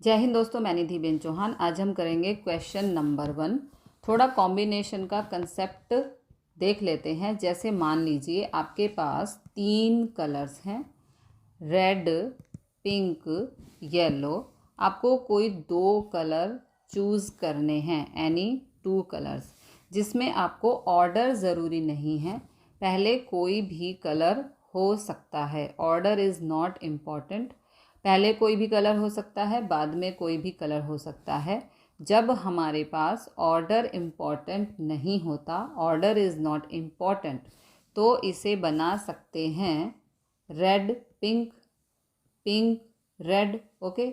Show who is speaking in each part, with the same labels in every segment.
Speaker 1: जय हिंद दोस्तों, मैं निधि बेन चौहान। आज हम करेंगे क्वेश्चन नंबर 1। थोड़ा कॉम्बिनेशन का कंसेप्ट देख लेते हैं। जैसे मान लीजिए आपके पास 3 कलर्स हैं, रेड, पिंक, येलो। आपको कोई 2 कलर चूज़ करने हैं, एनी 2 कलर्स, जिसमें आपको ऑर्डर ज़रूरी नहीं है। पहले कोई भी कलर हो सकता है, ऑर्डर इज़ नॉट इम्पॉर्टेंट। पहले कोई भी कलर हो सकता है, बाद में कोई भी कलर हो सकता है। जब हमारे पास ऑर्डर इम्पॉर्टेंट नहीं होता, ऑर्डर इज़ नॉट इम्पॉर्टेंट, तो इसे बना सकते हैं red pink, pink red, okay,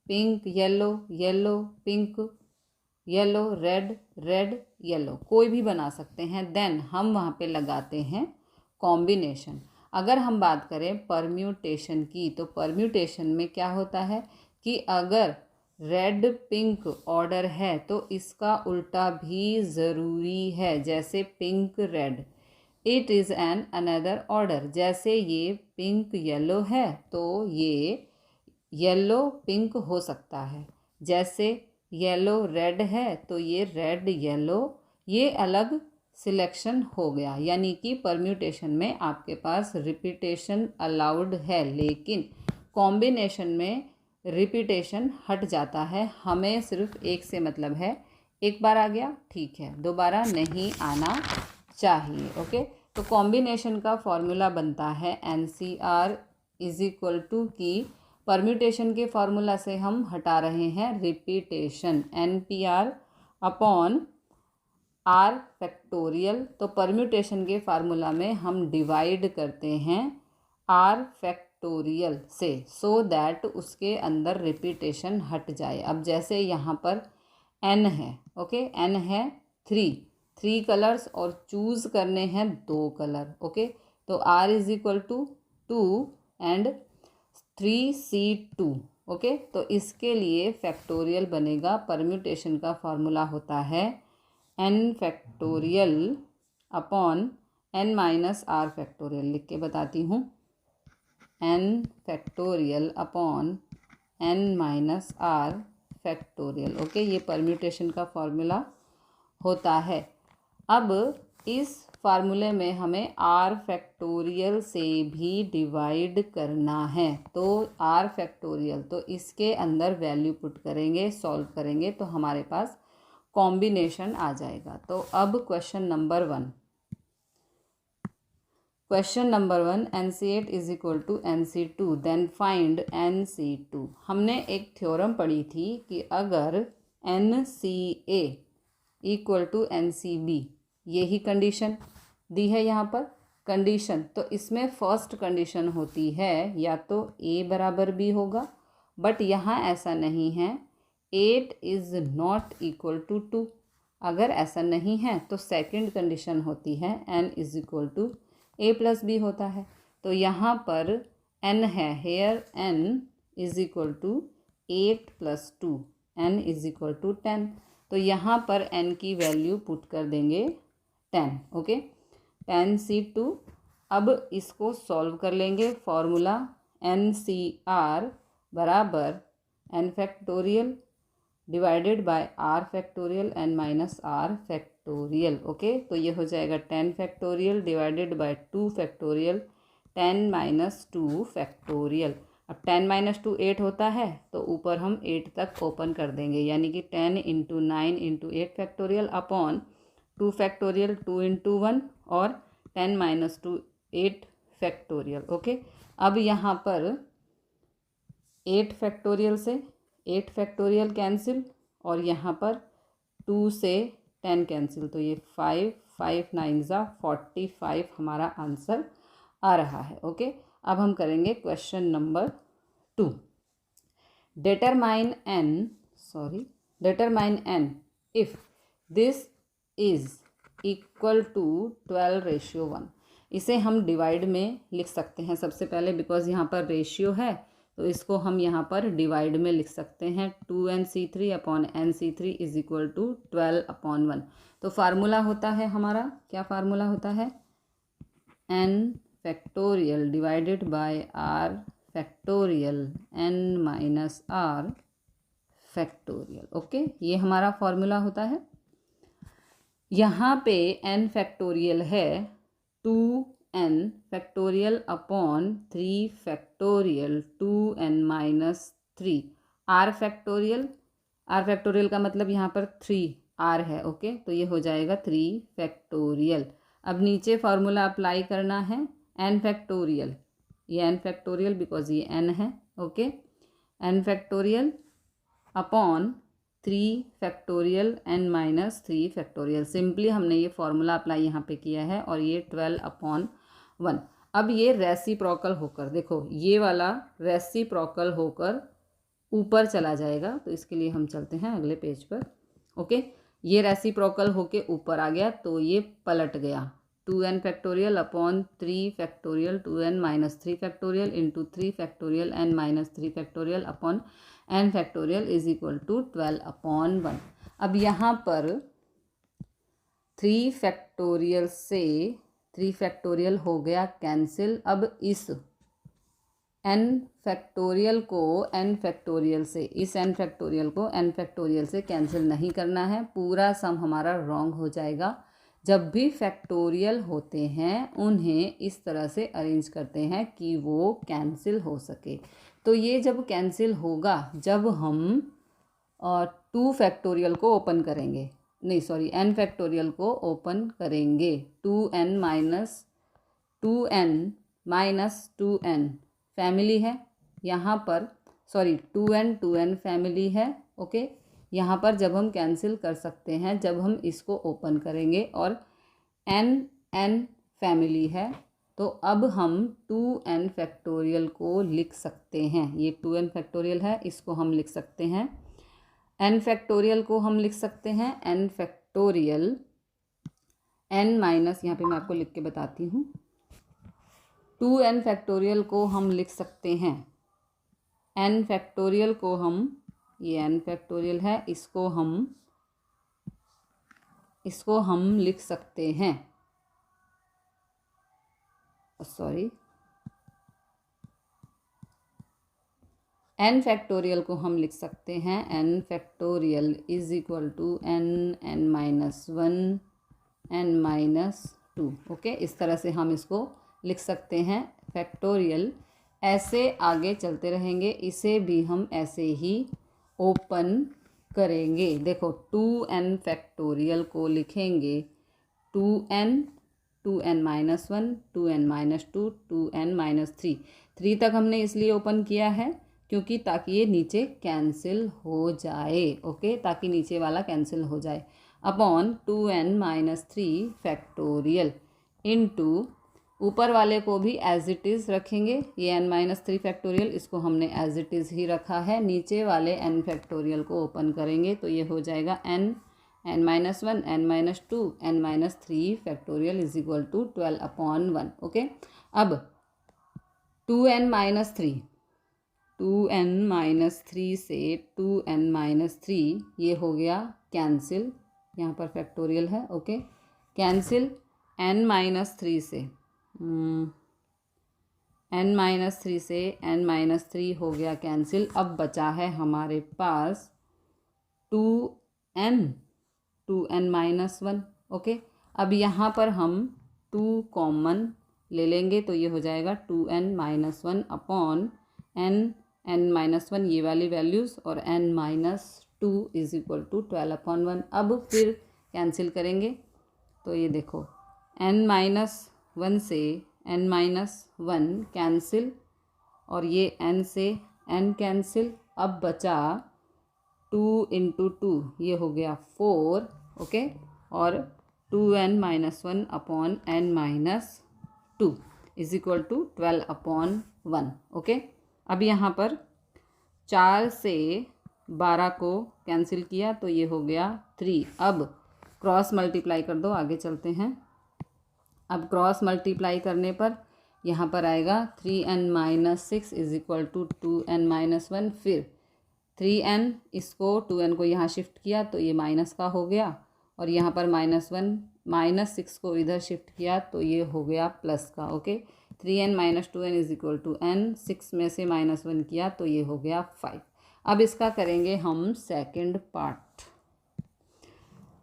Speaker 1: pink yellow, yellow pink, yellow red, red yellow, कोई भी बना सकते हैं। देन हम वहाँ पे लगाते हैं कॉम्बिनेशन। अगर हम बात करें परम्यूटेशन की, तो परम्यूटेशन में क्या होता है कि अगर रेड पिंक ऑर्डर है तो इसका उल्टा भी ज़रूरी है। जैसे pink red, it is an another order. जैसे ये पिंक येलो है तो ये येलो पिंक हो सकता है। जैसे येलो रेड है तो ये रेड येलो, ये अलग सिलेक्शन हो गया। यानी कि परम्यूटेशन में आपके पास रिपीटेशन अलाउड है, लेकिन कॉम्बिनेशन में रिपीटेशन हट जाता है। हमें सिर्फ एक से मतलब है, एक बार आ गया ठीक है, दोबारा नहीं आना चाहिए। ओके, तो कॉम्बिनेशन का फॉर्मूला बनता है NCR इज इक्वल टू की परम्यूटेशन के फॉर्मूला से हम हटा रहे हैं repetition, NPR upon R factorial. तो परम्यूटेशन के फार्मूला में हम डिवाइड करते हैं R फैक्टोरियल से, सो दैट उसके अंदर रिपीटेशन हट जाए। अब जैसे यहाँ पर N है, ओके, N है 3 कलर्स और चूज़ करने हैं 2 कलर, ओके, तो R is equal to 2 and 3C2, okay. तो इसके लिए फैक्टोरियल बनेगा। परम्यूटेशन का फॉर्मूला होता है N factorial upon N minus R factorial. लिख के बताती हूँ, N factorial upon N minus R factorial, okay. ये परम्यूटेशन का फॉर्मूला होता है। अब इस फार्मूले में हमें R फैक्टोरियल से भी डिवाइड करना है, तो R फैक्टोरियल, तो इसके अंदर वैल्यू पुट करेंगे, सॉल्व करेंगे तो हमारे पास कॉम्बिनेशन आ जाएगा। तो अब question number 1, NC8 is equal to NC2, then find NC2। हमने एक थ्योरम पढ़ी थी कि अगर NCA इक्वल टू NCB, यही कंडीशन दी है यहाँ पर कंडीशन, तो इसमें फर्स्ट कंडीशन होती है या तो A बराबर B होगा, बट यहाँ ऐसा नहीं है। 8 इज़ नॉट इक्वल टू 2। अगर ऐसा नहीं है तो सेकंड कंडीशन होती है N is equal to A plus B होता है। तो यहाँ पर N है, here N is equal to 8 plus 2, N is equal to 10। तो यहाँ पर N की वैल्यू पुट कर देंगे 10, ओके, 10C2। अब इसको सॉल्व कर लेंगे। फॉर्मूला NCR बराबर N factorial divided by R factorial N minus R factorial, okay. तो ये हो जाएगा 10 factorial divided by 2 factorial 10 minus 2 factorial. अब 10 माइनस 2 8 होता है, तो ऊपर हम 8 तक ओपन कर देंगे, यानी कि 10 into 9 into 8 factorial upon 2 factorial 2 into 1 और 10 माइनस 2 8 फैक्टोरियल, ओके। अब यहाँ पर 8 फैक्टोरियल से 8 फैक्टोरियल कैंसिल और यहाँ पर 2 से 10 कैंसिल, तो ये 5 5 9 ज़ा 45 हमारा आंसर आ रहा है, ओके। अब हम करेंगे question number 2। Determine N if this is equal to 12:1। इसे हम डिवाइड में लिख सकते हैं सबसे पहले, बिकॉज यहाँ पर रेशियो है तो इसको हम यहाँ पर डिवाइड में लिख सकते हैं। 2NC3 upon NC3 is equal to 12/1। तो फार्मूला होता है हमारा, क्या फार्मूला होता है, N factorial divided by R factorial N minus R factorial. Okay, ये हमारा फॉर्मूला होता है। यहाँ पे n फैक्टोरियल है 2n factorial upon 3 factorial 2n-3 r factorial. r factorial का मतलब यहाँ पर 3r है। ओके, तो ये हो जाएगा 3 फैक्टोरियल। अब नीचे फार्मूला अप्लाई करना है n फैक्टोरियल, ये n फैक्टोरियल बिकॉज ये n है। Okay, n factorial upon 3 factorial n-3 factorial. Simply हमने ये फॉर्मूला अप्लाई यहाँ पे किया है और ये 12/1। अब ये रेसिप्रोकल होकर, देखो ये वाला रेसिप्रोकल होकर ऊपर चला जाएगा, तो इसके लिए हम चलते हैं अगले पेज पर। ओके, ये रेसिप्रोकल होके ऊपर आ गया तो ये पलट गया 2n factorial upon 3 factorial 2n-3 factorial into 3 factorial n-3 factorial upon n factorial is equal to 12/1। अब यहाँ पर 3 फैक्टोरियल से 3 फैक्टोरियल हो गया कैंसिल। अब इस n फैक्टोरियल को n फैक्टोरियल से, इस n फैक्टोरियल को n फैक्टोरियल से कैंसिल नहीं करना है, पूरा सम हमारा रॉन्ग हो जाएगा। जब भी फैक्टोरियल होते हैं उन्हें इस तरह से अरेंज करते हैं कि वो कैंसिल हो सके। तो ये जब कैंसिल होगा जब हम 2 फैक्टोरियल को ओपन करेंगे, नहीं सॉरी n फैक्टोरियल को ओपन करेंगे। 2n फैमिली है यहाँ पर, सॉरी 2n फैमिली है। ओके, यहाँ पर जब हम कैंसिल कर सकते हैं जब हम इसको ओपन करेंगे, और n फैमिली है तो अब हम 2n फैक्टोरियल को लिख सकते हैं। ये 2n फैक्टोरियल है, इसको हम लिख सकते हैं। n फैक्टोरियल को हम लिख सकते हैं n फैक्टोरियल n-, यहाँ पे मैं आपको लिख के बताती हूँ। 2n फैक्टोरियल को हम लिख सकते हैं, n फैक्टोरियल को हम, ये n फैक्टोरियल है, इसको हम लिख सकते हैं, सॉरी n फैक्टोरियल को हम लिख सकते हैं n factorial is equal to n-1 n-2। Okay, इस तरह से हम इसको लिख सकते हैं फैक्टोरियल। ऐसे आगे चलते रहेंगे, इसे भी हम ऐसे ही ओपन करेंगे। देखो 2n फैक्टोरियल को लिखेंगे 2n 2n-1 2n-2 2n-3। 3 तक हमने इसलिए ओपन किया है क्योंकि ताकि ये नीचे कैंसिल हो जाए। ओके, ताकि नीचे वाला कैंसिल हो जाए। अपॉन 2n-3 फैक्टोरियल इनटू ऊपर वाले को भी एज इट इज़ रखेंगे। ये n-3 फैक्टोरियल, इसको हमने एज इट इज़ ही रखा है। नीचे वाले n फैक्टोरियल को ओपन करेंगे तो ये हो जाएगा n-1 n-2 n-3 factorial is equal to 12/1। Okay, अब 2n-3 से 2n-3 ये हो गया कैंसिल, यहाँ पर फैक्टोरियल है। ओके, कैंसिल n-3 से n-3 हो गया कैंसिल। अब बचा है हमारे पास 2n-1। ओके, अब यहाँ पर हम 2 कॉमन ले लेंगे तो ये हो जाएगा 2n-1 अपॉन n-1 ये वाली वैल्यूज़ और n-2 इज इक्वल टू 12/1। अब फिर कैंसिल करेंगे तो ये देखो n-1 से n-1 कैंसिल और ये n से n कैंसिल। अब बचा 2 × 2 ये हो गया 4। ओके, और 2n-1 upon n-2 is equal to 12/1। Okay, अब यहाँ पर 4 से 12 को कैंसिल किया तो ये हो गया 3। अब क्रॉस मल्टीप्लाई कर दो, आगे चलते हैं। अब क्रॉस मल्टीप्लाई करने पर यहाँ पर आएगा 3n-6 is equal to 2n-1। फिर 3n, इसको 2n को यहाँ शिफ्ट किया तो ये माइनस का हो गया, और यहाँ पर -6 को इधर शिफ्ट किया तो ये हो गया प्लस का। Okay, 3n - 2n is equal to n, 6 में से -1 किया तो ये हो गया 5। अब इसका करेंगे हम सेकंड पार्ट।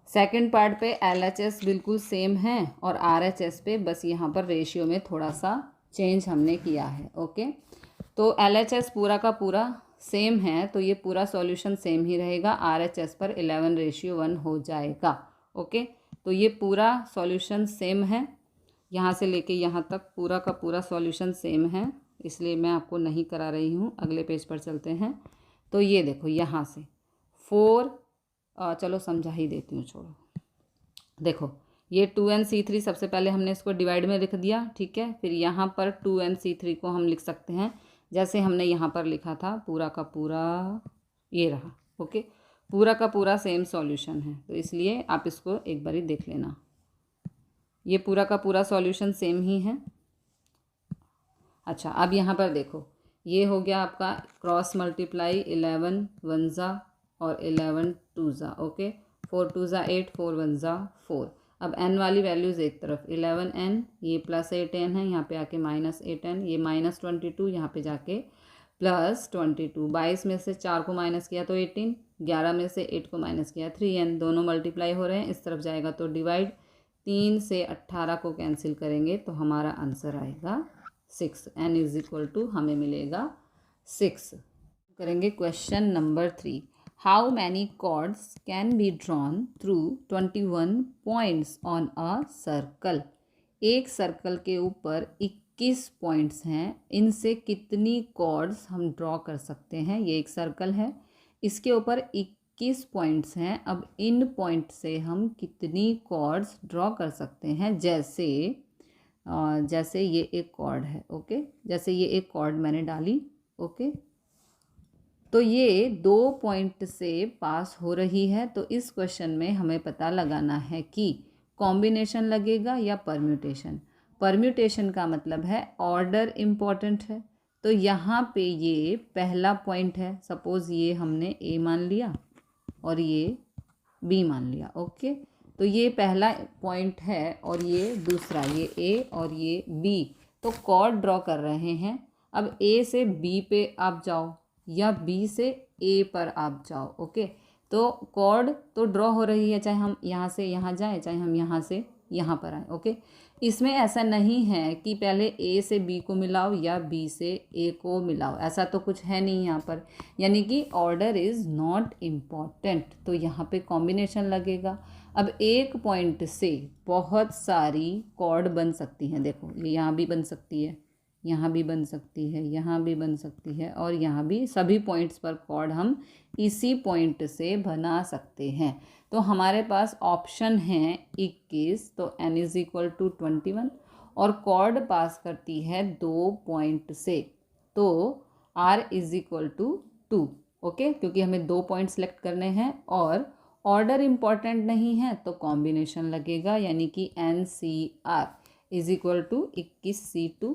Speaker 1: सेकंड पार्ट पे LHS बिल्कुल सेम है और RHS पे बस यहाँ पर रेशियो में थोड़ा सा चेंज हमने किया है। ओके, तो LHS पूरा का पूरा सेम है तो ये पूरा सॉल्यूशन सेम ही रहेगा, RHS पर 11:1 हो जाएगा। ओके, तो ये पूरा सॉल्यूशन सेम है, यहाँ से लेके यहाँ तक पूरा का पूरा सॉल्यूशन सेम है, इसलिए मैं आपको नहीं करा रही हूँ। अगले पेज पर चलते हैं। तो ये देखो यहाँ से 4 चलो समझा ही देती हूँ, छोड़ो। देखो ये 2NC3 सबसे पहले हमने इसको डिवाइड में लिख दिया, ठीक है। फिर यहाँ पर 2NC3 को हम लिख सकते हैं जैसे हमने यहाँ पर लिखा था, पूरा का पूरा ये रहा। ओके, पूरा का पूरा सेम सॉल्यूशन है, तो इसलिए आप इसको एक बारी देख लेना। ये पूरा का पूरा सॉल्यूशन सेम ही है। अच्छा, अब यहाँ पर देखो ये हो गया आपका क्रॉस मल्टीप्लाई 11 1 जा और 11 2 जा। ओके, 4 2 जा 8, 4 1 जा 4। अब n वाली वैल्यूज़ एक तरफ, 11n, ये +8n है, यहाँ पे आके -8n, ये -22, यहाँ पे जाके +22। 22 में से 4 को माइनस किया तो 18, 11 में से 8 को माइनस किया 3n, दोनों मल्टीप्लाई हो रहे हैं, इस तरफ जाएगा तो डिवाइड। 3 से 18 को कैंसिल करेंगे तो हमारा आंसर आएगा 6। n = हमें मिलेगा 6। करेंगे question number 3। How many chords can be drawn through 21 points on a circle. एक सर्कल के ऊपर 21 पॉइंट्स हैं, इनसे कितनी कॉर्ड्स हम ड्रॉ कर सकते हैं। ये एक सर्कल है, इसके ऊपर 21 पॉइंट्स हैं। अब इन पॉइंट से हम कितनी कॉर्ड्स ड्रॉ कर सकते हैं। जैसे ये एक कॉर्ड है। ओके, जैसे ये एक कॉर्ड मैंने डाली। ओके, तो ये 2 पॉइंट से पास हो रही है, तो इस क्वेश्चन में हमें पता लगाना है कि कॉम्बिनेशन लगेगा या परम्यूटेशन। परम्यूटेशन का मतलब है ऑर्डर इम्पॉर्टेंट है, तो यहाँ पे ये पहला पॉइंट है। सपोज़ ये हमने A मान लिया और ये B मान लिया। ओके, तो ये पहला पॉइंट है और ये दूसरा, ये A और ये B। तो कॉर्ड ड्रॉ कर रहे हैं। अब A से B पे आप जाओ या B से A पर आप जाओ। ओके, तो कॉर्ड तो ड्रॉ हो रही है, चाहे हम यहाँ से यहाँ जाएं, चाहे हम यहाँ से यहाँ पर आएँ। ओके, इसमें ऐसा नहीं है कि पहले A से B को मिलाओ या B से A को मिलाओ, ऐसा तो कुछ है नहीं यहाँ पर, यानी कि ऑर्डर इज़ नॉट इम्पॉर्टेंट, तो यहाँ पे कॉम्बिनेशन लगेगा। अब एक पॉइंट से बहुत सारी कॉर्ड बन सकती हैं। देखो ये यहाँ भी बन सकती है, यहाँ भी बन सकती है, यहाँ भी बन सकती है और यहाँ भी। सभी पॉइंट्स पर कॉर्ड हम इसी पॉइंट से बना सकते हैं। तो हमारे पास ऑप्शन है 21, तो n = 21 और कॉर्ड पास करती है 2 पॉइंट से, तो r = 2। ओके, क्योंकि हमें 2 पॉइंट सेलेक्ट करने हैं और ऑर्डर इम्पॉर्टेंट नहीं है तो कॉम्बिनेशन लगेगा, यानी कि NCR = 21C2।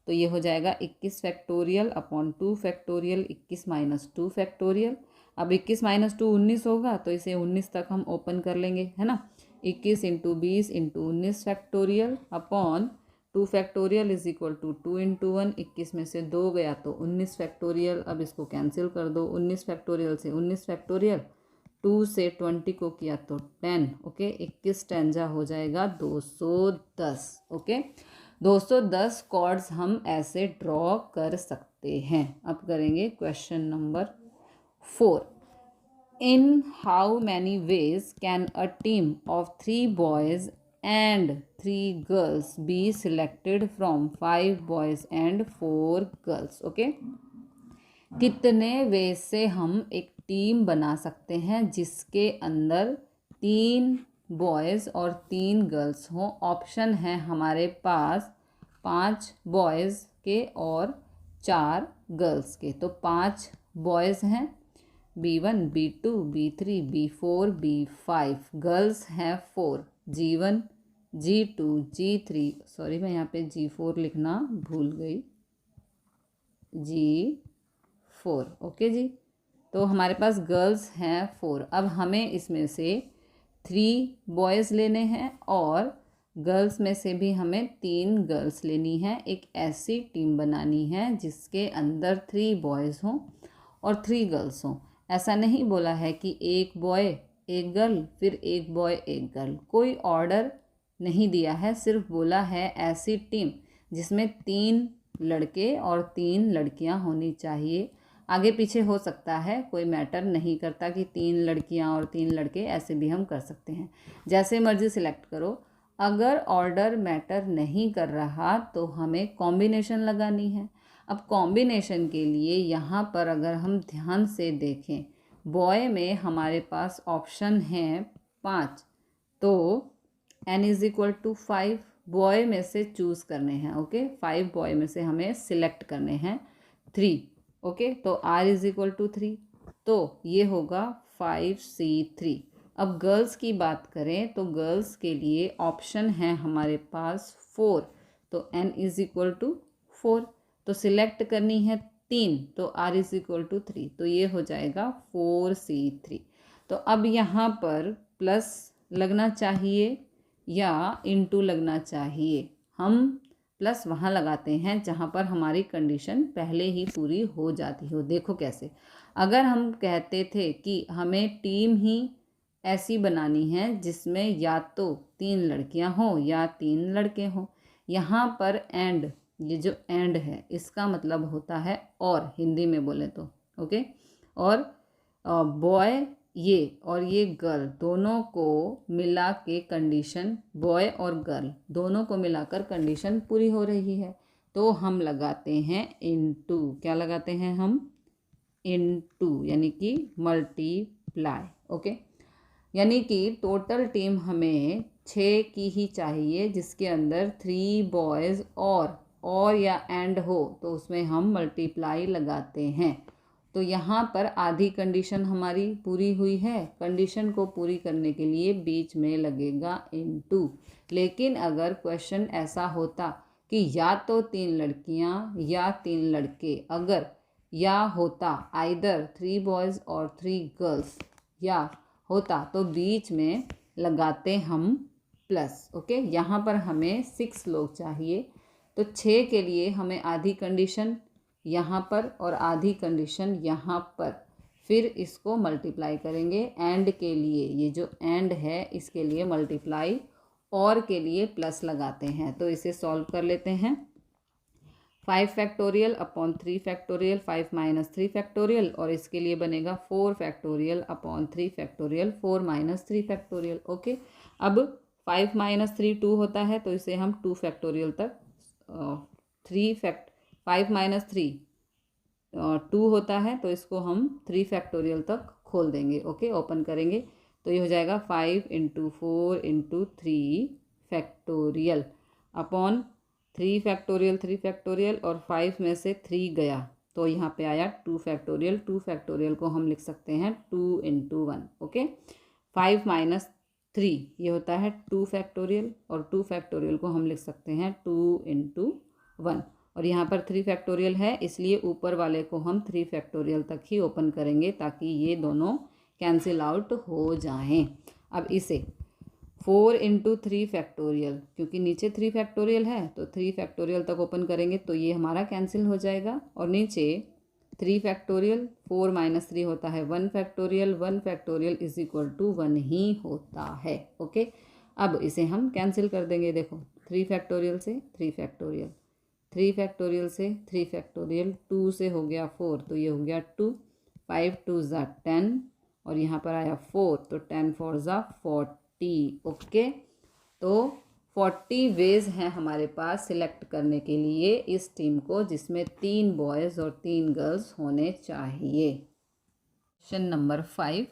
Speaker 1: तो ये हो जाएगा 21 फैक्टोरियल अपॉन 2 फैक्टोरियल, 21 - 2 फैक्टोरियल। अब 21 - 2 19 होगा, तो इसे 19 तक हम ओपन कर लेंगे, है ना। 21 × 20 × 19 फैक्टोरियल अपॉन 2 फैक्टोरियल = 2 × 1। 21 में से 2 गया तो 19 फैक्टोरियल। अब इसको कैंसिल कर दो, 19 फैक्टोरियल से 19 फैक्टोरियल, 2 से 20 को किया तो 10। ओके, 21 10 जा हो जाएगा 210। ओके, 210 कॉर्ड्स हम ऐसे ड्रॉ कर सकते हैं। अब करेंगे question number 4। In how many ways can a team of 3 boys and 3 girls be selected from 5 boys and 4 girls. Okay, कितने वेज से हम एक टीम बना सकते हैं जिसके अंदर 3 बॉयज़ और 3 गर्ल्स हों। ऑप्शन है हमारे पास 5 बॉयज़ के और 4 गर्ल्स के। तो 5 बॉयज़ हैं, B1 B2 B3 B4 B5, girls हैं 4, G1 G2 G3, सॉरी मैं यहाँ पे G4 लिखना भूल गई, G4। ओके जी, तो हमारे पास गर्ल्स हैं 4। अब हमें इसमें से 3 बॉयज़ लेने हैं और गर्ल्स में से भी हमें 3 गर्ल्स लेनी है। एक ऐसी टीम बनानी है जिसके अंदर 3 बॉयज़ हों और 3 गर्ल्स हों। ऐसा नहीं बोला है कि एक बॉय एक गर्ल फिर एक बॉय एक गर्ल, कोई ऑर्डर नहीं दिया है, सिर्फ बोला है ऐसी टीम जिसमें 3 लड़के और 3 लड़कियां होनी चाहिए। आगे पीछे हो सकता है, कोई मैटर नहीं करता कि 3 लड़कियां और 3 लड़के, ऐसे भी हम कर सकते हैं, जैसे मर्जी सिलेक्ट करो। अगर ऑर्डर मैटर नहीं कर रहा तो हमें कॉम्बिनेशन लगानी है। अब कॉम्बिनेशन के लिए यहाँ पर अगर हम ध्यान से देखें, बॉय में हमारे पास ऑप्शन है 5, तो n is equal to 5 boy में से चूज़ करने हैं। ओके, 5 बॉय में से हमें सिलेक्ट करने हैं 3। ओके, तो r इज इक्वल टू 3, तो ये होगा 5C3। अब गर्ल्स की बात करें तो गर्ल्स के लिए ऑप्शन है हमारे पास 4, तो n इज इक्वल टू 4, तो सिलेक्ट करनी है 3, तो r इज इक्वल टू 3, तो ये हो जाएगा 4C3। तो अब यहाँ पर प्लस लगना चाहिए या इनटू लगना चाहिए। हम प्लस वहाँ लगाते हैं जहाँ पर हमारी कंडीशन पहले ही पूरी हो जाती हो। देखो कैसे, अगर हम कहते थे कि हमें टीम ही ऐसी बनानी है जिसमें या तो 3 लड़कियां हों या 3 लड़के हों, यहाँ पर एंड, ये जो एंड है इसका मतलब होता है और, हिंदी में बोले तो। ओके, और बॉय ये और ये गर्ल दोनों को मिला के कंडीशन, बॉय और गर्ल दोनों को मिलाकर कंडीशन पूरी हो रही है, तो हम लगाते हैं इनटू। क्या लगाते हैं हम? इनटू, यानी कि मल्टीप्लाई। ओके, यानी कि टोटल टीम हमें 6 की ही चाहिए, जिसके अंदर 3 बॉयज़ और या एंड हो तो उसमें हम मल्टीप्लाई लगाते हैं। तो यहाँ पर आधी कंडीशन हमारी पूरी हुई है, कंडीशन को पूरी करने के लिए बीच में लगेगा इनटू। लेकिन अगर क्वेश्चन ऐसा होता कि या तो 3 लड़कियाँ या 3 लड़के, अगर या होता आइदर 3 बॉयज़ और 3 गर्ल्स या होता, तो बीच में लगाते हम प्लस। ओके, यहाँ पर हमें 6 लोग चाहिए, तो 6 के लिए हमें आधी कंडीशन यहाँ पर और आधी कंडीशन यहाँ पर, फिर इसको मल्टीप्लाई करेंगे। एंड के लिए, ये जो एंड है इसके लिए मल्टीप्लाई, और के लिए प्लस लगाते हैं। तो इसे सॉल्व कर लेते हैं। 5 factorial upon 3 factorial, 5 minus 3 factorial, और इसके लिए बनेगा 4 factorial upon 3 factorial, 4 minus 3 factorial. Okay, अब 5 माइनस 3 2 होता है, तो इसे हम 2 फैक्टोरियल तक 5 माइनस 3 2 होता है, तो इसको हम 3 फैक्टोरियल तक खोल देंगे। ओके, ओपन करेंगे तो ये हो जाएगा 5 into 4 into 3 factorial upon 3 factorial 3 factorial, और 5 में से 3 गया तो यहाँ पे आया 2 फैक्टोरियल। 2 फैक्टोरियल को हम लिख सकते हैं 2 इंटू 1। ओके, 5 माइनस 3 ये होता है 2 फैक्टोरियल, और 2 फैक्टोरियल को हम लिख सकते हैं 2 इंटू 1, और यहाँ पर 3 फैक्टोरियल है, इसलिए ऊपर वाले को हम 3 फैक्टोरियल तक ही ओपन करेंगे ताकि ये दोनों कैंसिल आउट हो जाएं। अब इसे 4 इंटू 3 फैक्टोरियल, क्योंकि नीचे 3 फैक्टोरियल है तो 3 फैक्टोरियल तक ओपन करेंगे तो ये हमारा कैंसिल हो जाएगा, और नीचे 3 फैक्टोरियल, 4 माइनस 3 होता है 1 factorial, 1 factorial is equal to 1 ही होता है। ओके, अब इसे हम कैंसिल कर देंगे। देखो, 3 फैक्टोरियल से 3 फैक्टोरियल, 3 फैक्टोरियल से 3 फैक्टोरियल, 2 से हो गया 4 तो ये हो गया 2, 5 2 ज़ा 10, और यहाँ पर आया 4 तो 10 4 ज़ा 40। ओके, तो 40 वेज हैं हमारे पास सिलेक्ट करने के लिए इस टीम को, जिसमें 3 बॉयज़ और 3 गर्ल्स होने चाहिए। Question number 5,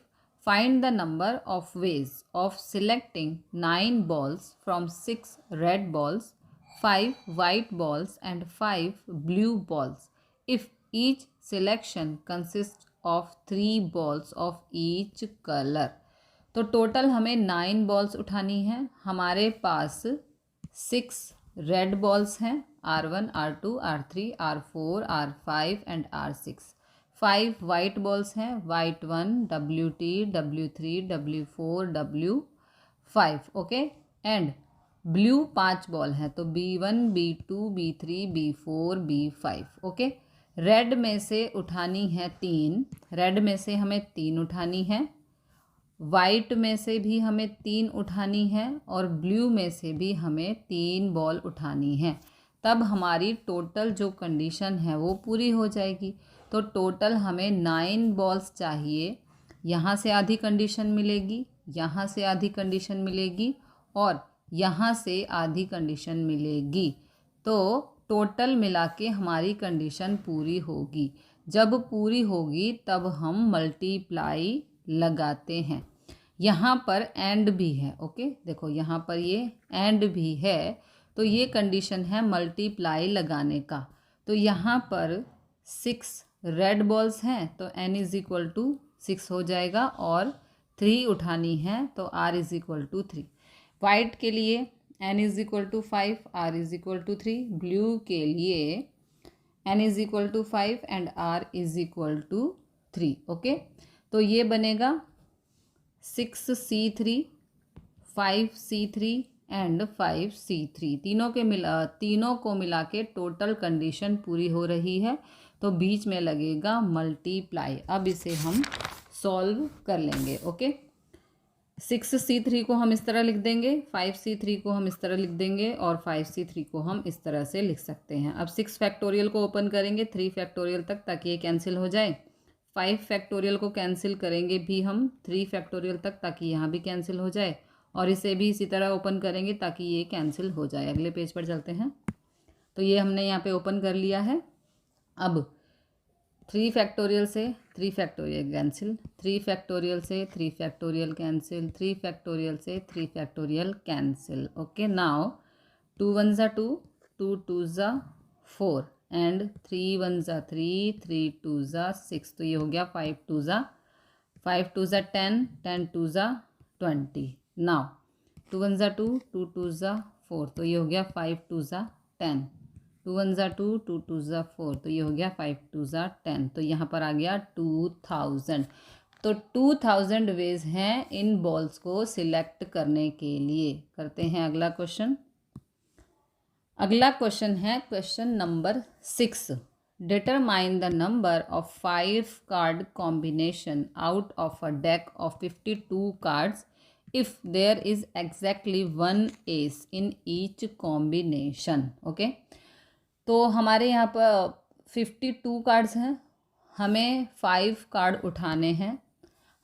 Speaker 1: find the number of ways of selecting 9 balls from 6 red balls, 5 white balls and 5 blue balls if each selection consists of 3 balls of each color। तो टोटल हमें 9 balls उठानी है। हमारे पास 6 red balls हैं, R1 R2 R3 R4 R5 and R6। 5 white balls हैं, white 1 WT W3 W4 W5। Okay, and blue 5 ball है, तो B1 B2 B3 B4 B5। Okay, red में से उठानी है 3, रेड में से हमें 3 उठानी है, वाइट में से भी हमें 3 उठानी है और ब्लू में से भी हमें 3 बॉल उठानी है। तब हमारी टोटल जो कंडीशन है वो पूरी हो जाएगी। तो टोटल हमें 9 बॉल्स चाहिए। यहाँ से आधी कंडीशन मिलेगी, यहाँ से आधी कंडीशन मिलेगी और यहाँ से आधी कंडीशन मिलेगी। तो टोटल मिला के हमारी कंडीशन पूरी होगी। जब पूरी होगी तब हम मल्टीप्लाई लगाते हैं। यहाँ पर एंड भी है, ओके, देखो यहाँ पर ये एंड भी है, तो ये कंडीशन है मल्टीप्लाई लगाने का। तो यहाँ पर 6 रेड बॉल्स हैं तो n इज़ इक्वल टू 6 हो जाएगा और 3 उठानी है तो r is equal to 3। White के लिए n is equal to 5, r is equal to 3। Blue के लिए n is equal to 5 and r is equal to 3। Okay, तो ये बनेगा 6c3, 5c3 एंड 5c3। तीनों को मिला के टोटल कंडीशन पूरी हो रही है। तो बीच में लगेगा मल्टीप्लाई। अब इसे हम सॉल्व कर लेंगे। ओके, 6c3 को हम इस तरह लिख देंगे, 5c3 को हम इस तरह लिख देंगे और 5c3 को हम इस तरह से लिख सकते हैं। अब 6 फैक्टोरियल को ओपन करेंगे 3 फैक्टोरियल तक ताकि ये कैंसिल हो जाए। 5 फैक्टोरियल को कैंसिल करेंगे भी हम 3 फैक्टोरियल तक ताकि यहाँ भी कैंसिल हो जाए और इसे भी इसी तरह ओपन करेंगे ताकि ये कैंसिल हो जाए। अगले पेज पर चलते हैं। तो ये हमने यहाँ पे ओपन कर लिया है। अब 3 फैक्टोरियल से 3 फैक्टोरियल कैंसिल, 3 फैक्टोरियल से 3 फैक्टोरियल कैंसिल, 3 फैक्टोरियल से 3 फैक्टोरियल कैंसिल। ओके, नाउ 2 1 ज़ा 2, 2 2 ज़ा 4 एंड 3 1 ज़ा 3, 3 2 ज़ा 6। तो ये हो गया 5 2 ज़ा 10, 10 2 ज़ा 20। नाउ 2 1 ज़ा 2, 2 2 ज़ा 4। तो ये हो गया 5 2 ज़ा 10, 2 1 ज़ा 2, 2 2 ज़ा 4। तो ये हो गया 5 2 ज़ा 10। तो यहाँ पर आ गया 2000। तो 2000 वेज हैं इन बॉल्स को सिलेक्ट करने के लिए। करते हैं अगला क्वेश्चन। अगला क्वेश्चन है question number 6। Determine the number of 5 card combination out of a deck of 52 cards if there is exactly 1 ace in each combination. Okay, तो हमारे यहाँ पर 52 कार्ड्स हैं, हमें 5 कार्ड उठाने हैं।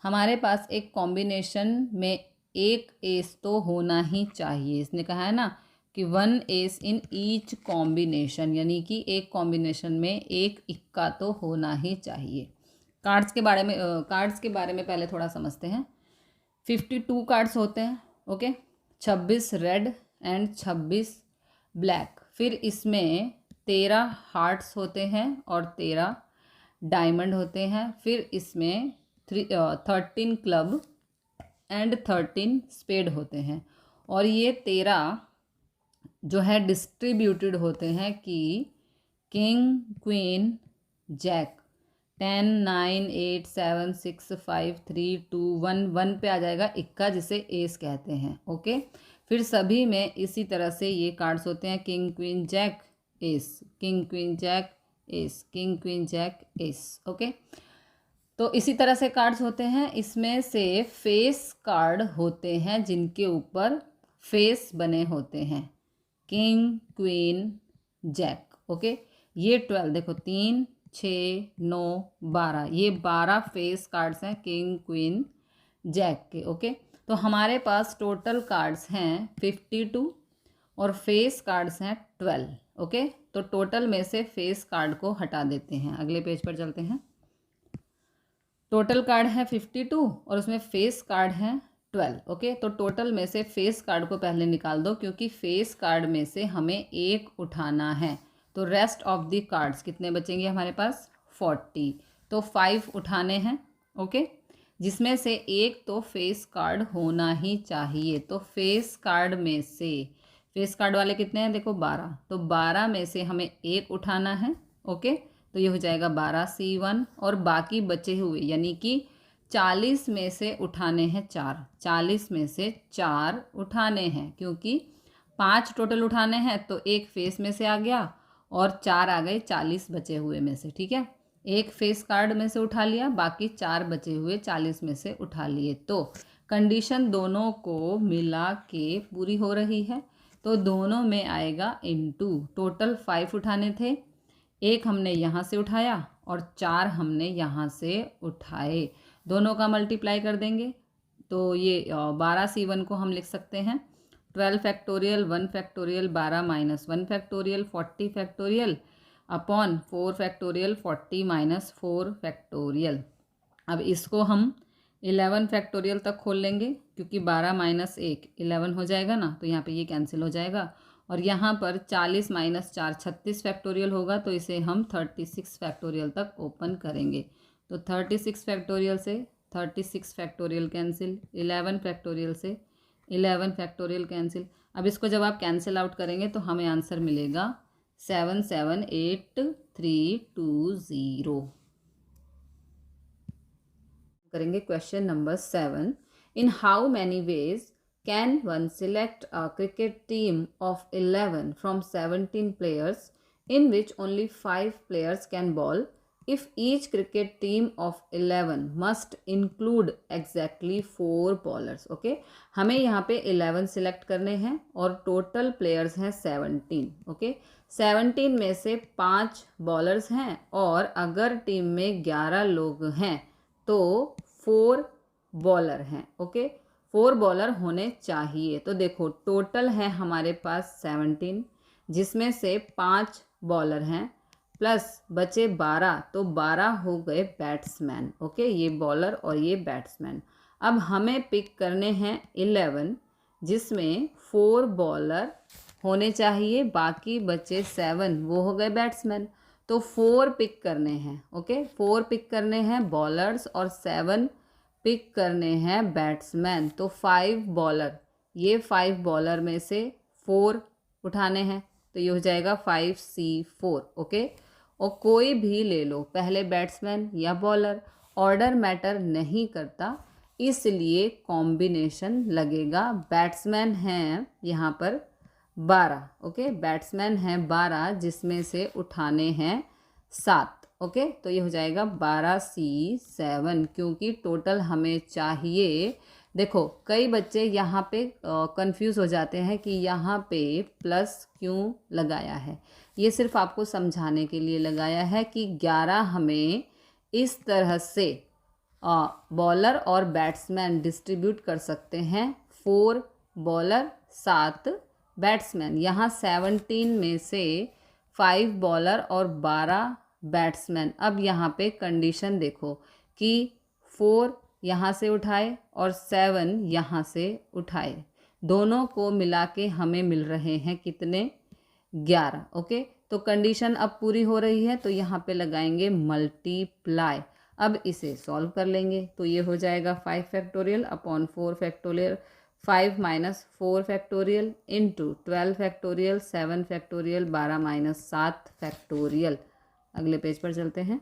Speaker 1: हमारे पास एक कॉम्बिनेशन में एक एस तो होना ही चाहिए। इसने कहा है ना कि 1 एस इन ईच कॉम्बिनेशन, यानी कि एक कॉम्बिनेशन में एक इक्का तो होना ही चाहिए। कार्ड्स के बारे में पहले थोड़ा समझते हैं। 52 कार्ड्स होते हैं। Okay, 26 red and 26 black. फिर इसमें 13 हार्ट्स होते हैं और 13 डायमंड होते हैं। फिर इसमें 13 क्लब एंड 13 स्पेड होते हैं। और ये 13 जो है डिस्ट्रीब्यूटेड होते हैं कि किंग क्वीन जैक 10 9 8 7 6 5 3 2 1 1 पे आ जाएगा इक्का, जिसे एस कहते हैं। ओके, फिर सभी में इसी तरह से ये कार्ड्स होते हैं king queen jack ace, king queen jack ace, king queen jack ace. Okay, तो इसी तरह से कार्ड्स होते हैं। इसमें से फेस कार्ड होते हैं जिनके ऊपर फेस बने होते हैं, किंग क्वीन जैक। ओके, ये 12 देखो 3 6 9 12, ये 12 फेस कार्ड्स हैं किंग क्वीन जैक के। ओके, तो हमारे पास टोटल कार्ड्स हैं 52 और फेस कार्ड्स हैं 12। ओके, तो टोटल में से फेस कार्ड को हटा देते हैं। अगले पेज पर चलते हैं। टोटल कार्ड है 52 और उसमें फेस कार्ड हैं 12। ओके, तो टोटल में से फेस कार्ड को पहले निकाल दो क्योंकि फेस कार्ड में से हमें एक उठाना है। तो रेस्ट ऑफ द कार्ड्स कितने बचेंगे हमारे पास 40। तो 5 उठाने हैं। ओके, जिसमें से एक तो फेस कार्ड होना ही चाहिए। तो फेस कार्ड में से फेस कार्ड वाले कितने हैं देखो 12, तो 12 में से हमें एक उठाना है। ओके, तो ये हो जाएगा 12C1 और बाकी बचे हुए यानी कि 40 में से उठाने हैं 4, 40 में से 4 उठाने हैं क्योंकि 5 टोटल उठाने हैं तो एक फेस में से आ गया और 4 आ गए 40 बचे हुए में से, ठीक है। एक फेस कार्ड में से उठा लिया, बाकी 4 बचे हुए 40 में से उठा लिए। तो कंडीशन दोनों को मिला के पूरी हो रही है, तो दोनों में आएगा इनटू। टोटल 5 उठाने थे, एक हमने यहाँ से उठाया और 4 हमने यहाँ से उठाए, दोनों का मल्टीप्लाई कर देंगे तो ये 12C1 को हम लिख सकते हैं 12 factorial 1 factorial 12 minus 1 factorial 40 factorial upon 4 factorial 40 minus 4 factorial. अब इसको हम 11 फैक्टोरियल तक खोल लेंगे, क्योंकि 12 माइनस 1 11 हो जाएगा ना, तो यहाँ पे ये कैंसिल हो जाएगा। और यहाँ पर 40 माइनस 4 36 फैक्टोरियल होगा, तो इसे हम 36 फैक्टोरियल तक ओपन करेंगे। तो 36 फैक्टोरियल से 36 फैक्टोरियल कैंसिल, 11 फैक्टोरियल से 11 फैक्टोरियल कैंसिल। अब इसको जब आप कैंसिल आउट करेंगे तो हमें आंसर मिलेगा 778,320। करेंगे question number 7। In how many ways can one select a cricket team of 11 from 17 players in which only 5 players can ball if each cricket team of 11 must include exactly 4 bowlers। Okay, हमें यहाँ पे 11 select करने हैं और total players हैं 17। Okay, 17 में से 5 bowlers हैं और अगर टीम में 11 लोग हैं तो 4 बॉलर हैं। ओके, 4 बॉलर होने चाहिए। तो देखो टोटल है हमारे पास 17, जिसमें से 5 बॉलर हैं प्लस बचे 12, तो 12 हो गए बैट्समैन। ओके, ये बॉलर और ये बैट्समैन। अब हमें पिक करने हैं 11, जिसमें 4 बॉलर होने चाहिए, बाकी बचे 7, वो हो गए बैट्समैन। तो 4 पिक करने हैं। ओके, 4 पिक करने हैं बॉलर्स और 7 पिक करने हैं बैट्समैन। तो 5 बॉलर, ये 5 बॉलर में से 4 उठाने हैं, तो ये हो जाएगा 5C4। ओके, और कोई भी ले लो, पहले बैट्समैन या बॉलर, ऑर्डर मैटर नहीं करता, इसलिए कॉम्बिनेशन लगेगा। बैट्समैन हैं यहाँ पर 12। ओके, बैट्समैन हैं 12, जिसमें से उठाने हैं 7। ओके, तो ये हो जाएगा 12C7, क्योंकि टोटल हमें चाहिए। देखो कई बच्चे यहाँ पे कंफ्यूज हो जाते हैं कि यहाँ पे प्लस क्यों लगाया है। ये सिर्फ आपको समझाने के लिए लगाया है कि 11 हमें इस तरह से बॉलर और बैट्समैन डिस्ट्रीब्यूट कर सकते हैं, 4 बॉलर 7 बैट्समैन। यहाँ 17 में से 5 बॉलर और 12 बैट्समैन। अब यहाँ पे कंडीशन देखो कि 4 यहाँ से उठाए और 7 यहाँ से उठाए, दोनों को मिला के हमें मिल रहे हैं कितने, 11। ओके, तो कंडीशन अब पूरी हो रही है, तो यहाँ पे लगाएंगे मल्टीप्लाई। अब इसे सॉल्व कर लेंगे, तो ये हो जाएगा 5 factorial upon 4 factorial 5 minus 4 factorial into 12 factorial 7 factorial 12 minus 7 factorial. अगले पेज पर चलते हैं।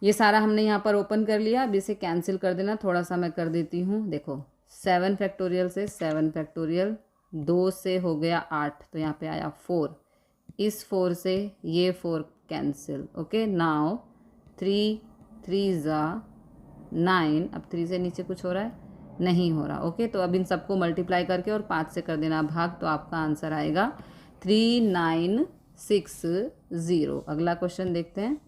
Speaker 1: ये सारा हमने यहाँ पर ओपन कर लिया, अब इसे कैंसिल कर देना। थोड़ा सा मैं कर देती हूँ। देखो 7 फैक्टोरियल से 7 फैक्टोरियल, 2 से हो गया 8, तो यहाँ पे आया 4, इस 4 से ये 4 कैंसिल। ओके, नाउ 3 3 ज़ा 9। अब 3 से नीचे कुछ हो रहा है, नहीं हो रहा। ओके, तो अब इन सबको मल्टीप्लाई करके और 5 से कर देना भाग, तो आपका आंसर आएगा 3960। अगला क्वेश्चन देखते हैं।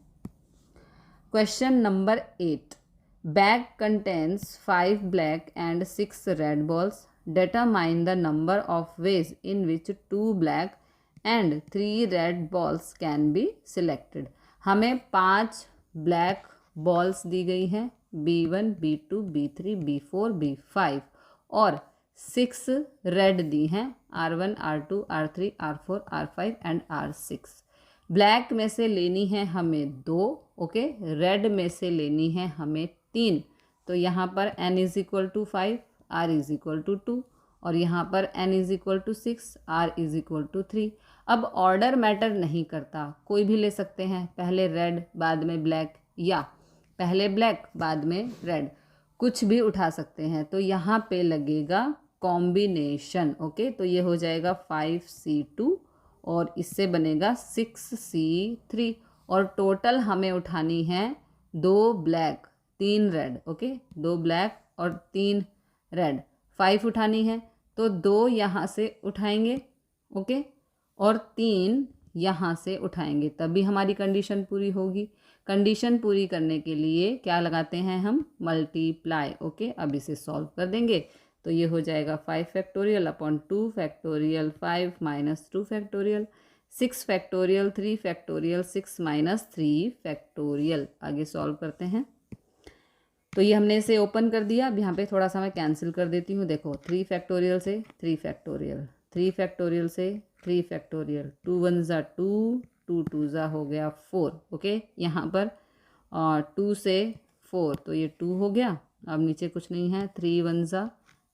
Speaker 1: Question number 8। Bag contains 5 black and 6 red balls. Determine the number of ways in which 2 black and 3 red balls can be selected। हमें 5 ब्लैक बॉल्स दी गई हैं, B1 B2 B3 B4 B5, और 6 red दी हैं, R1 R2 R3 R4 R5 and R6। Black में से लेनी है हमें 2। ओके, रेड में से लेनी है हमें 3। तो यहाँ पर n is equal to 5, r is equal to 2, और यहाँ पर n is equal to 6, r is equal to 3। अब ऑर्डर मैटर नहीं करता, कोई भी ले सकते हैं, पहले रेड बाद में ब्लैक, या पहले ब्लैक बाद में रेड, कुछ भी उठा सकते हैं। तो यहाँ पे लगेगा कॉम्बिनेशन। ओके, तो ये हो जाएगा 5C2 और इससे बनेगा 6C3 और टोटल हमें उठानी है 2 ब्लैक 3 रेड। ओके, 2 ब्लैक और 3 रेड 5 उठानी है, तो 2 यहाँ से उठाएंगे। ओके, और 3 यहाँ से उठाएंगे, तभी हमारी कंडीशन पूरी होगी। कंडीशन पूरी करने के लिए क्या लगाते हैं हम, मल्टीप्लाई। ओके, अब इसे सॉल्व कर देंगे तो ये हो जाएगा 5 factorial upon 2 factorial 5 minus 2 factorial 6 factorial 3 factorial 6 minus 3 factorial. आगे सॉल्व करते हैं। तो ये हमने इसे ओपन कर दिया। अब यहाँ पे थोड़ा सा मैं कैंसिल कर देती हूँ। देखो 3 फैक्टोरियल से 3 फैक्टोरियल, 3 फैक्टोरियल से 3 फैक्टोरियल, 2 1 ज़ा 2, 2 2 ज़ा हो गया 4। ओके, यहाँ पर 2 से 4 तो ये 2 हो गया। अब नीचे कुछ नहीं है, 3 1 ज़ा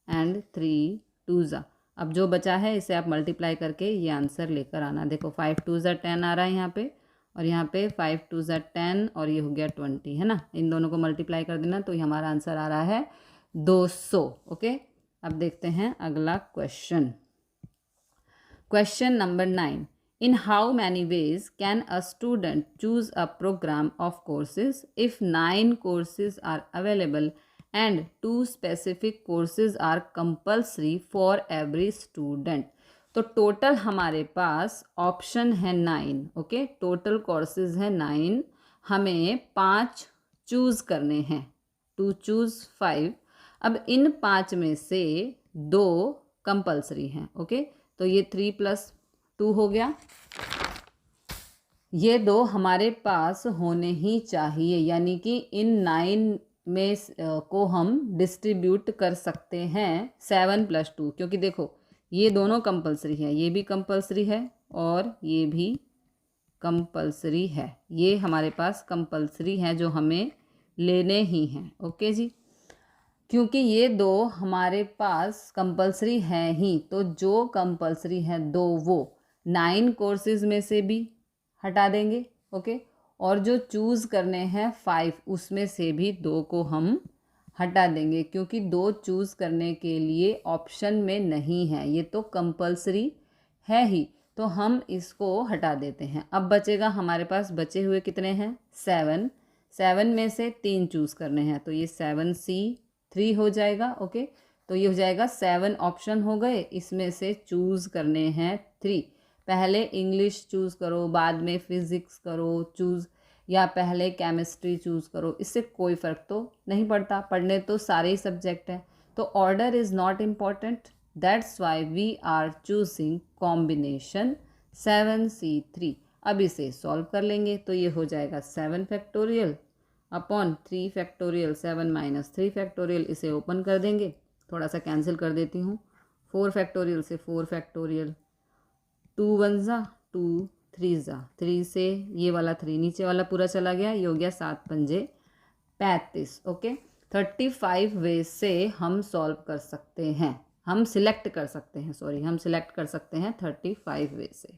Speaker 1: एंड 3 2 ज़ा। अब जो बचा है इसे आप मल्टीप्लाई करके ये आंसर लेकर आना। देखो 5 2 ज़ा 10 आ रहा है यहाँ पे, और यहाँ पे 5 2 ज़ा 10 और ये हो गया 20, है ना। इन दोनों को मल्टीप्लाई कर देना तो ये हमारा आंसर आ रहा है 200। ओके, अब देखते हैं अगला question. Question number 9, in how many ways can a student choose a programme of courses if 9 courses are available and 2 specific courses are compulsory for every student. तो टोटल हमारे पास ऑप्शन है 9। ओके, टोटल कोर्सेज है 9, हमें 5 choose करने हैं, to choose 5। अब इन 5 में से 2 कंपल्सरी हैं। ओके, तो ये 3 + 2 हो गया। ये 2 हमारे पास होने ही चाहिए, यानी कि इन 9 में को हम डिस्ट्रीब्यूट कर सकते हैं 7 + 2, क्योंकि देखो ये दोनों कंपलसरी है, ये भी कंपलसरी है और ये भी कंपलसरी है। ये हमारे पास कंपलसरी है जो हमें लेने ही हैं। ओके जी, क्योंकि ये 2 हमारे पास कंपलसरी है ही, तो जो कंपलसरी है 2 वो 9 कोर्सेज में से भी हटा देंगे। ओके, और जो चूज़ करने हैं 5 उसमें से भी 2 को हम हटा देंगे, क्योंकि 2 चूज़ करने के लिए ऑप्शन में नहीं है, ये तो कंपलसरी है ही, तो हम इसको हटा देते हैं। अब बचेगा हमारे पास, बचे हुए कितने हैं 7। 7 में से 3 चूज़ करने हैं, तो ये 7C3 हो जाएगा। ओके, तो ये हो जाएगा 7 ऑप्शन हो गए, इसमें से चूज़ करने हैं 3। पहले इंग्लिश चूज़ करो, बाद में फिज़िक्स करो चूज़, या पहले केमिस्ट्री चूज़ करो, इससे कोई फ़र्क तो नहीं पड़ता, पढ़ने तो सारे ही सब्जेक्ट हैं। तो order is not important, that's why we are choosing combination 7C3। अब इसे सॉल्व कर लेंगे तो ये हो जाएगा 7 factorial upon 3 factorial 7 minus 3 factorial. इसे ओपन कर देंगे, थोड़ा सा कैंसिल कर देती हूँ। 4 फैक्टोरियल से 4 फैक्टोरियल, 2 1 ज़ा 2 3 ज़ा 3 से ये वाला 3 नीचे वाला पूरा चला गया, ये हो गया 7 पंजे 35। ओके, 35 वे से हम सॉल्व कर सकते हैं, हम सिलेक्ट कर सकते हैं, हम सिलेक्ट कर सकते हैं 35 वे से।